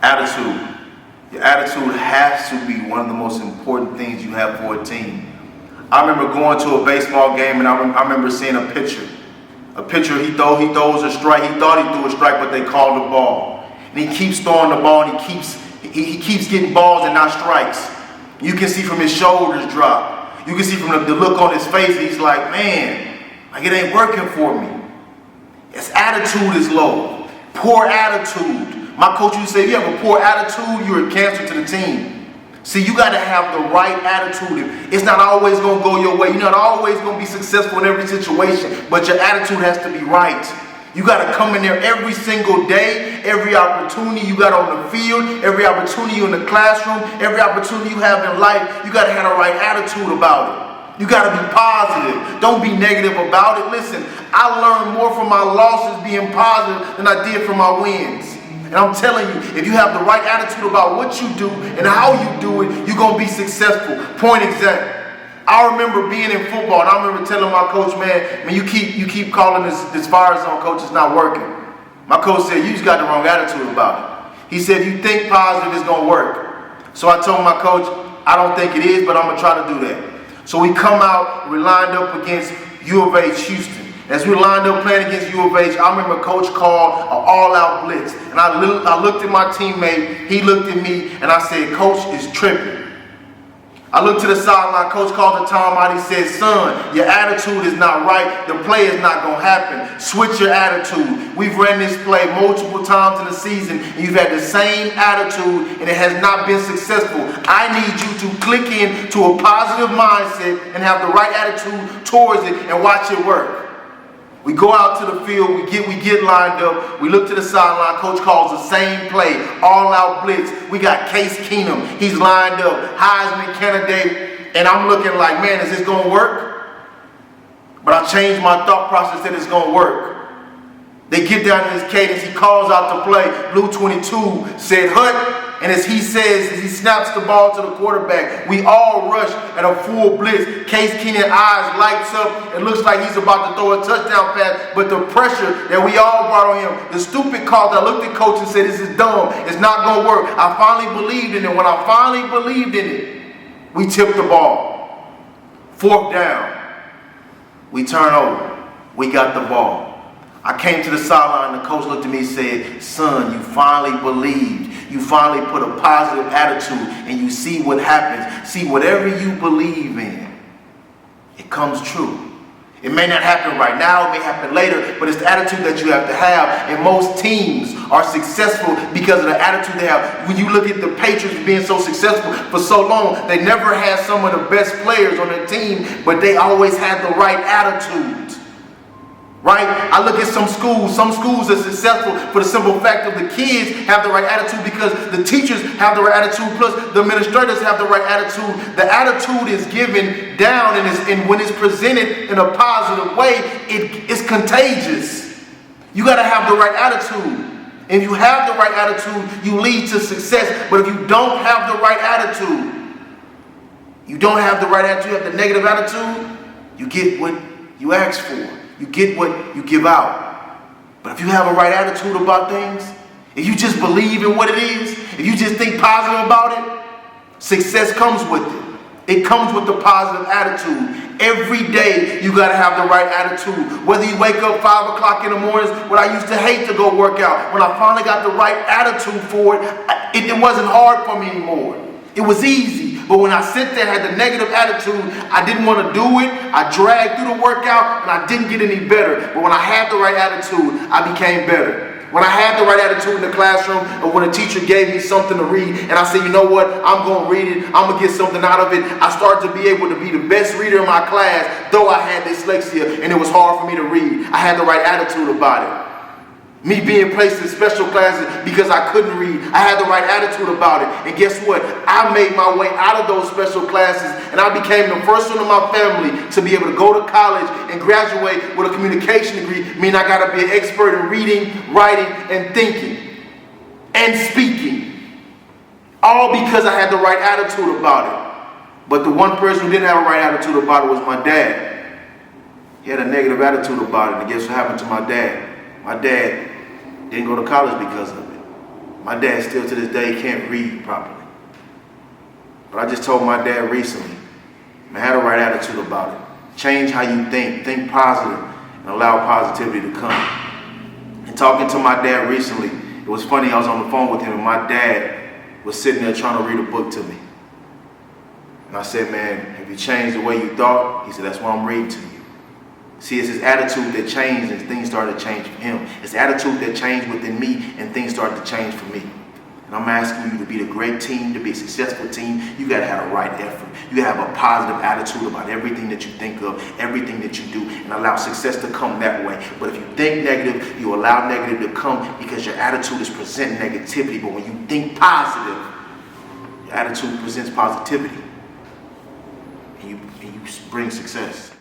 Attitude. Your attitude has to be one of the most important things you have for a team. I remember going to a baseball game and I remember seeing a pitcher. A pitcher, he throws a strike. He thought he threw a strike, but they called the ball. And he keeps throwing the ball and he keeps getting balls and not strikes. You can see from his shoulders drop. You can see from the look on his face, he's like, man, like it ain't working for me. His attitude is low. Poor attitude. My coach used to say, if you have a poor attitude, you're a cancer to the team. See, you got to have the right attitude. It's not always going to go your way. You're not always going to be successful in every situation, but your attitude has to be right. You got to come in there every single day, every opportunity you got on the field, every opportunity you in the classroom, every opportunity you have in life, you got to have the right attitude about it. You got to be positive. Don't be negative about it. Listen, I learned more from my losses being positive than I did from my wins. And I'm telling you, if you have the right attitude about what you do and how you do it, you're going to be successful. Point exact. I remember being in football, and I remember telling my coach, man, you keep calling this fire zone, coach, it's not working. My coach said, you just got the wrong attitude about it. He said, if you think positive, it's going to work. So I told my coach, I don't think it is, but I'm going to try to do that. So we come out, we're lined up against U of H Houston. As we lined up playing against U of H, I remember coach called an all-out blitz. And I looked at my teammate, he looked at me, and I said, coach is tripping. I looked to the sideline, coach called the timeout, he said, son, your attitude is not right, the play is not going to happen. Switch your attitude. We've ran this play multiple times in the season, and you've had the same attitude, and it has not been successful. I need you to click in to a positive mindset and have the right attitude towards it and watch it work. We go out to the field, we get lined up, we look to the sideline, coach calls the same play, all-out blitz. We got Case Keenum, he's lined up, Heisman candidate, and I'm looking like, man, is this going to work? But I changed my thought process that it's going to work. They get down to his cadence, he calls out the play, Blue 22 said, hut, and as he says, as he snaps the ball to the quarterback, we all rush at a full blitz. Case Keenum's eyes lights up. It looks like he's about to throw a touchdown pass, but the pressure that we all brought on him, the stupid call that I looked at coach and said, this is dumb. It's not going to work. I finally believed in it. When I finally believed in it, we tipped the ball. Fourth down. We turn over. We got the ball. I came to the sideline and the coach looked at me and said, son, you finally believed. You finally put a positive attitude and you see what happens. See, whatever you believe in, it comes true. It may not happen right now, it may happen later, but it's the attitude that you have to have. And most teams are successful because of the attitude they have. When you look at the Patriots being so successful for so long, they never had some of the best players on their team, but they always had the right attitude. Right? I look at some schools are successful for the simple fact of the kids have the right attitude because the teachers have the right attitude, plus the administrators have the right attitude. The attitude is given down and when it's presented in a positive way, it's contagious. You got to have the right attitude. If you have the right attitude, you lead to success. But if you don't have the right attitude, you have the negative attitude, you get what you ask for. You get what you give out. But if you have a right attitude about things, if you just believe in what it is, if you just think positive about it, success comes with it. It comes with the positive attitude. Every day you got to have the right attitude. Whether you wake up 5 o'clock in the mornings, when I used to hate to go work out, when I finally got the right attitude for it, it wasn't hard for me anymore. It was easy. But when I sit there, had the negative attitude, I didn't want to do it. I dragged through the workout and I didn't get any better. But when I had the right attitude, I became better. When I had the right attitude in the classroom, or when a teacher gave me something to read, and I said, you know what, I'm going to read it, I'm going to get something out of it, I started to be able to be the best reader in my class, though I had dyslexia and it was hard for me to read. I had the right attitude about it. Me being placed in special classes because I couldn't read, I had the right attitude about it. And guess what? I made my way out of those special classes and I became the first one in my family to be able to go to college and graduate with a communication degree, meaning I got to be an expert in reading, writing, and thinking, and speaking. All because I had the right attitude about it. But the one person who didn't have a right attitude about it was my dad. He had a negative attitude about it, and guess what happened to my dad? My dad didn't go to college because of it. My dad still to this day can't read properly. But I just told my dad recently, man, have the right attitude about it. Change how you think positive, and allow positivity to come. And talking to my dad recently, it was funny, I was on the phone with him and my dad was sitting there trying to read a book to me. And I said, man, have you changed the way you thought? He said, that's why I'm reading to you. See, it's his attitude that changed and things started to change for him. It's the attitude that changed within me and things started to change for me. And I'm asking you to be the great team, to be a successful team. You gotta have a right effort. You gotta have a positive attitude about everything that you think of, everything that you do, and allow success to come that way. But if you think negative, you allow negative to come because your attitude is presenting negativity. But when you think positive, your attitude presents positivity. And you bring success.